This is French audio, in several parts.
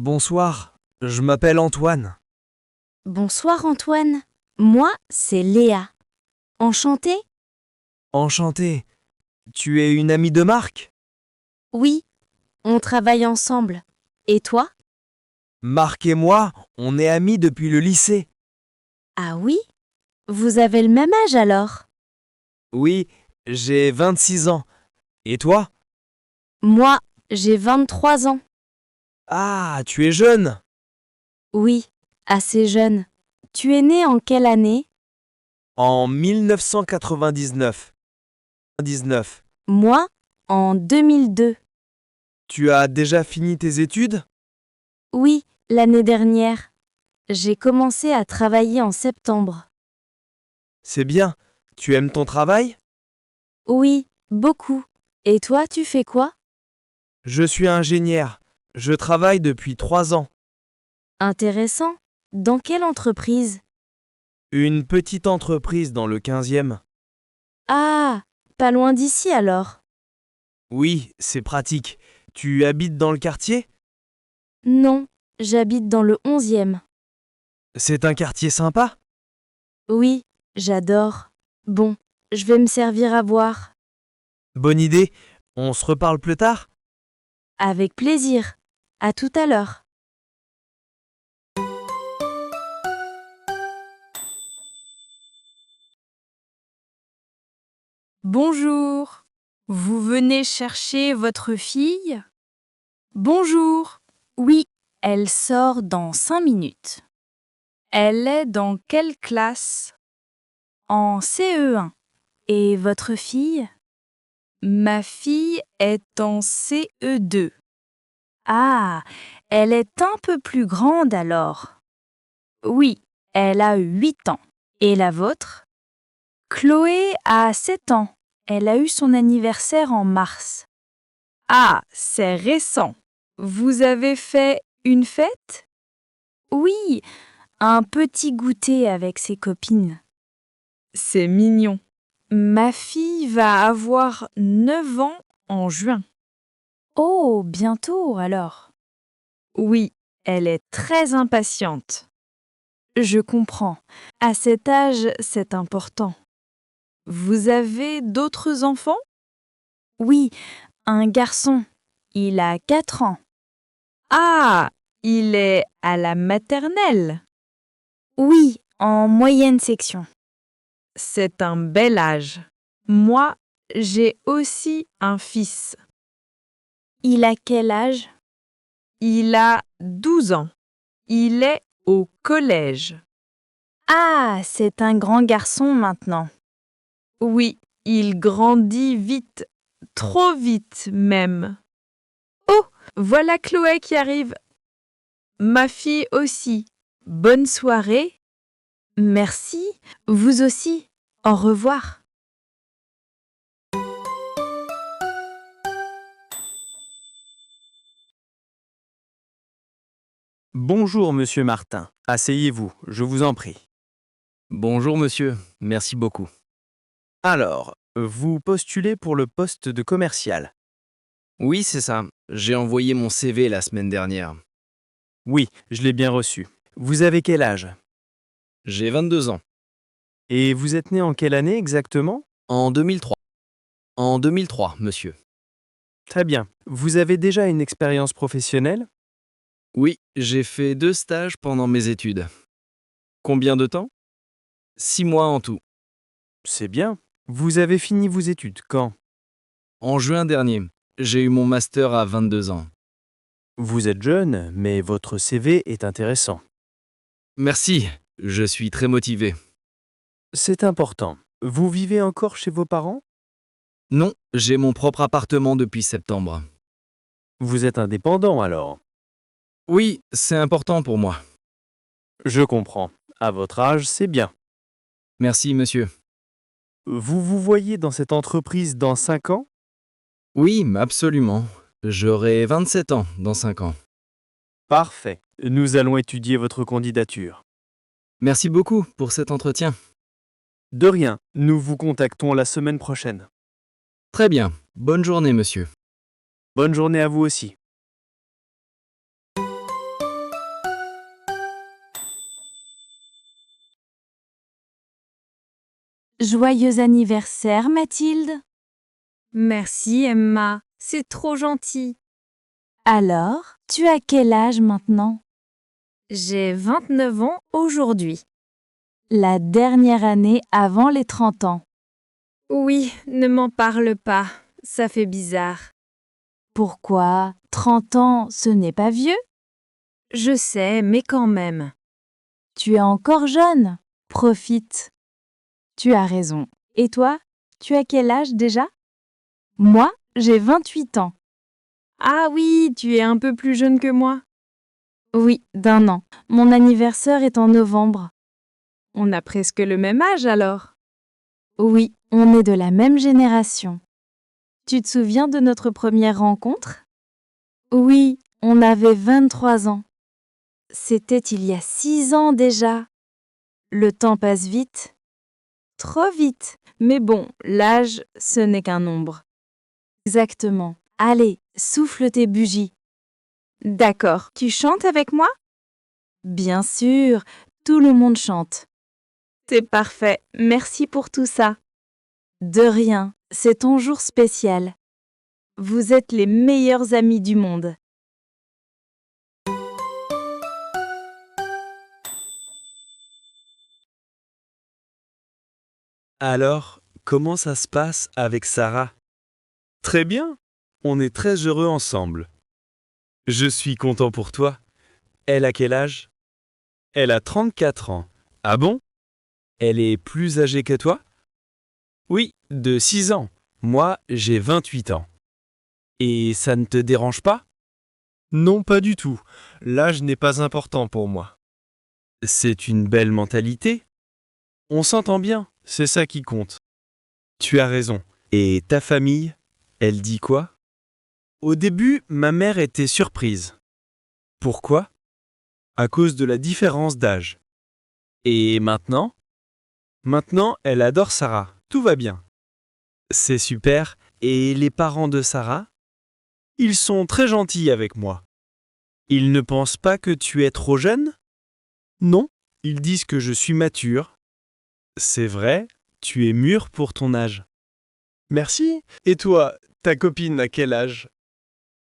Bonsoir, je m'appelle Antoine. Bonsoir Antoine. Moi, c'est Léa. Enchantée? Enchanté. Tu es une amie de Marc? Oui, on travaille ensemble. Et toi? Marc et moi, on est amis depuis le lycée. Ah oui? Vous avez le même âge alors? Oui, j'ai 26 ans. Et toi? Moi, j'ai 23 ans. Ah, tu es jeune. Oui, assez jeune. Tu es né en quelle année? En 1999. 19. Moi, en 2002. Tu as déjà fini tes études? Oui, l'année dernière. J'ai commencé à travailler en septembre. C'est bien. Tu aimes ton travail? Oui, beaucoup. Et toi, tu fais quoi? Je suis ingénieur. Je travaille depuis 3 ans. Intéressant. Dans quelle entreprise? Une petite entreprise dans le 15e. Ah, pas loin d'ici alors. Oui, c'est pratique. Tu habites dans le quartier? Non, j'habite dans le 11e. C'est un quartier sympa? Oui, j'adore. Bon, je vais me servir à boire. Bonne idée. On se reparle plus tard? Avec plaisir. À tout à l'heure. Bonjour. Vous venez chercher votre fille? Bonjour. Oui, elle sort dans 5 minutes. Elle est dans quelle classe? En CE1. Et votre fille? Ma fille est en CE2. Ah, elle est un peu plus grande alors. Oui, elle a 8 ans. Et la vôtre? Chloé a 7 ans. Elle a eu son anniversaire en mars. Ah, c'est récent. Vous avez fait une fête? Oui, un petit goûter avec ses copines. C'est mignon. Ma fille va avoir 9 ans en juin. Oh, bientôt alors. Oui, elle est très impatiente. Je comprends. À cet âge, c'est important. Vous avez d'autres enfants? Oui, un garçon. Il a 4 ans. Ah, il est à la maternelle. Oui, en moyenne section. C'est un bel âge. Moi, j'ai aussi un fils. Il a quel âge? Il a 12 ans. Il est au collège. Ah, c'est un grand garçon maintenant. Oui, il grandit vite. Trop vite même. Oh, voilà Chloé qui arrive. Ma fille aussi. Bonne soirée. Merci, vous aussi. Au revoir. Bonjour, monsieur Martin. Asseyez-vous, je vous en prie. Bonjour monsieur, merci beaucoup. Alors, vous postulez pour le poste de commercial? Oui, c'est ça. J'ai envoyé mon CV la semaine dernière. Oui, je l'ai bien reçu. Vous avez quel âge? J'ai 22 ans. Et vous êtes né en quelle année exactement? En 2003. En 2003, monsieur. Très bien. Vous avez déjà une expérience professionnelle? Oui, j'ai fait 2 stages pendant mes études. Combien de temps? 6 mois en tout. C'est bien. Vous avez fini vos études quand? En juin dernier, j'ai eu mon master à 22 ans. Vous êtes jeune, mais votre CV est intéressant. Merci, je suis très motivé. C'est important. Vous vivez encore chez vos parents? Non, j'ai mon propre appartement depuis septembre. Vous êtes indépendant alors? Oui, c'est important pour moi. Je comprends. À votre âge, c'est bien. Merci monsieur. Vous vous voyez dans cette entreprise dans 5 ans? Oui, absolument. J'aurai 27 ans dans 5 ans. Parfait. Nous allons étudier votre candidature. Merci beaucoup pour cet entretien. De rien, nous vous contactons la semaine prochaine. Très bien. Bonne journée, monsieur. Bonne journée à vous aussi. Joyeux anniversaire, Mathilde. Merci, Emma. C'est trop gentil. Alors, tu as quel âge maintenant? J'ai 29 ans aujourd'hui. La dernière année avant les 30 ans. Oui, ne m'en parle pas. Ça fait bizarre. Pourquoi? 30 ans, ce n'est pas vieux? Je sais, mais quand même. Tu es encore jeune. Profite. Tu as raison. Et toi, tu as quel âge déjà? Moi, j'ai 28 ans. Ah oui, tu es un peu plus jeune que moi. Oui, d'1 an. Mon anniversaire est en novembre. On a presque le même âge alors. Oui, on est de la même génération. Tu te souviens de notre première rencontre? Oui, on avait 23 ans. C'était il y a 6 ans déjà. Le temps passe vite. Trop vite. Mais bon, l'âge, ce n'est qu'un nombre. Exactement. Allez, souffle tes bougies. D'accord. Tu chantes avec moi? Bien sûr, tout le monde chante. C'est parfait. Merci pour tout ça. De rien, c'est ton jour spécial. Vous êtes les meilleurs amis du monde. Alors, comment ça se passe avec Sarah? Très bien. On est très heureux ensemble. Je suis content pour toi. Elle a quel âge? Elle a 34 ans. Ah bon? Elle est plus âgée que toi? Oui, de 6 ans. Moi, j'ai 28 ans. Et ça ne te dérange pas? Non, pas du tout. L'âge n'est pas important pour moi. C'est une belle mentalité. On s'entend bien. C'est ça qui compte. Tu as raison. Et ta famille, elle dit quoi? Au début, ma mère était surprise. Pourquoi? À cause de la différence d'âge. Et maintenant? Maintenant, elle adore Sarah. Tout va bien. C'est super. Et les parents de Sarah? Ils sont très gentils avec moi. Ils ne pensent pas que tu es trop jeune? Non, ils disent que je suis mature. C'est vrai, tu es mûr pour ton âge. Merci. Et toi, ta copine a quel âge?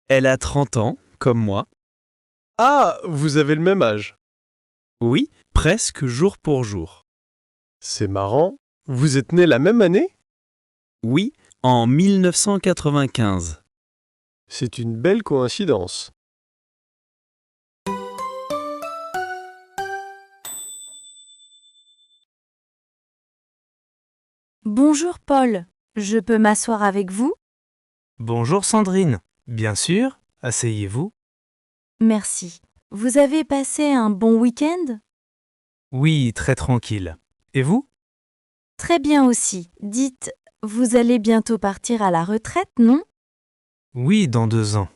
Elle a 30 ans, comme moi. Ah, vous avez le même âge. Oui, presque jour pour jour. C'est marrant. Vous êtes nés la même année? Oui, en 1995. C'est une belle coïncidence. Bonjour Paul, je peux m'asseoir avec vous? Bonjour Sandrine. Bien sûr, asseyez-vous. Merci. Vous avez passé un bon week-end? Oui, très tranquille. Et vous? Très bien aussi. Dites, vous allez bientôt partir à la retraite, non? Oui, dans 2 ans.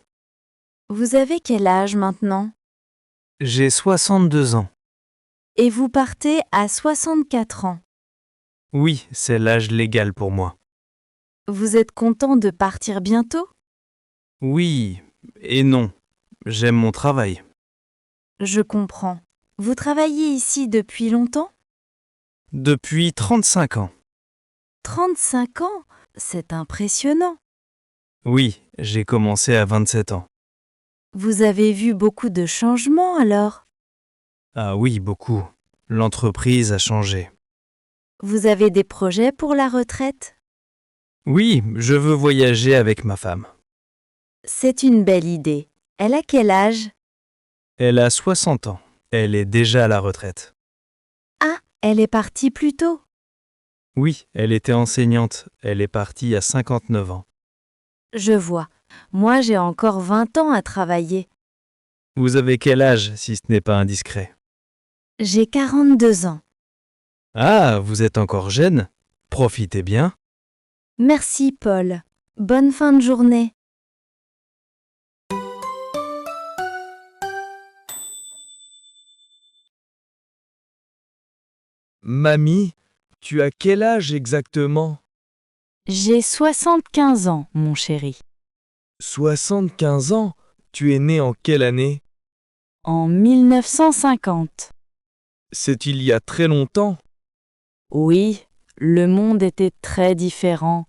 Vous avez quel âge maintenant? J'ai 62 ans. Et vous partez à 64 ans. Oui, c'est l'âge légal pour moi. Vous êtes content de partir bientôt? Oui et non. J'aime mon travail. Je comprends. Vous travaillez ici depuis longtemps? Depuis 35 ans. 35 ans? C'est impressionnant. Oui, j'ai commencé à 27 ans. Vous avez vu beaucoup de changements alors? Ah oui, beaucoup. L'entreprise a changé. Vous avez des projets pour la retraite? Oui, je veux voyager avec ma femme. C'est une belle idée. Elle a quel âge? Elle a 60 ans. Elle est déjà à la retraite. Ah, elle est partie plus tôt. Oui, elle était enseignante. Elle est partie à 59 ans. Je vois. Moi, j'ai encore 20 ans à travailler. Vous avez quel âge, si ce n'est pas indiscret? J'ai 42 ans. Ah, vous êtes encore jeune. Profitez bien. Merci, Paul. Bonne fin de journée. Mamie, tu as quel âge exactement? J'ai 75 ans, mon chéri. 75 ans? Tu es né en quelle année? En 1950. C'est il y a très longtemps. Oui, Le monde était très différent.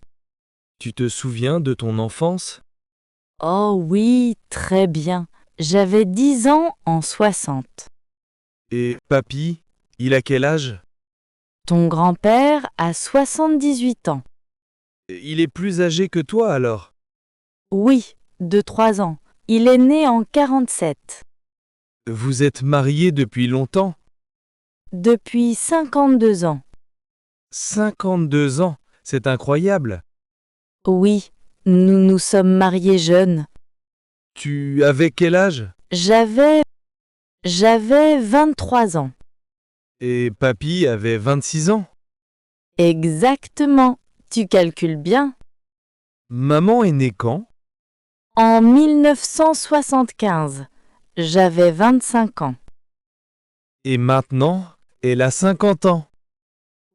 Tu te souviens de ton enfance? Oh oui, très bien. J'avais 10 ans en 60. Et papy, il a quel âge? Ton grand-père a 78 ans. Il est plus âgé que toi alors? Oui, de 3 ans. Il est né en 47. Vous êtes mariés depuis longtemps? Depuis 52 ans. 52 ans, c'est incroyable. Oui, nous nous sommes mariés jeunes. Tu avais quel âge? J'avais 23 ans. Et papy avait 26 ans. Exactement. Tu calcules bien. Maman est née quand? En 1975. J'avais 25 ans. Et maintenant, elle a 50 ans.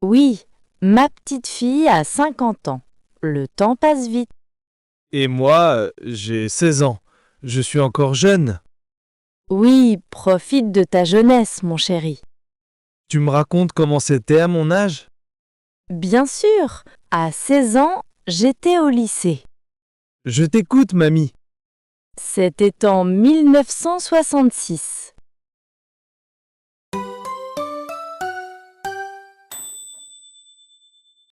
Oui, ma petite fille a 50 ans. Le temps passe vite. Et moi, j'ai 16 ans. Je suis encore jeune. Oui, profite de ta jeunesse, mon chéri. Tu me racontes comment c'était à mon âge? Bien sûr, à 16 ans, j'étais au lycée. Je t'écoute, mamie. C'était en 1966.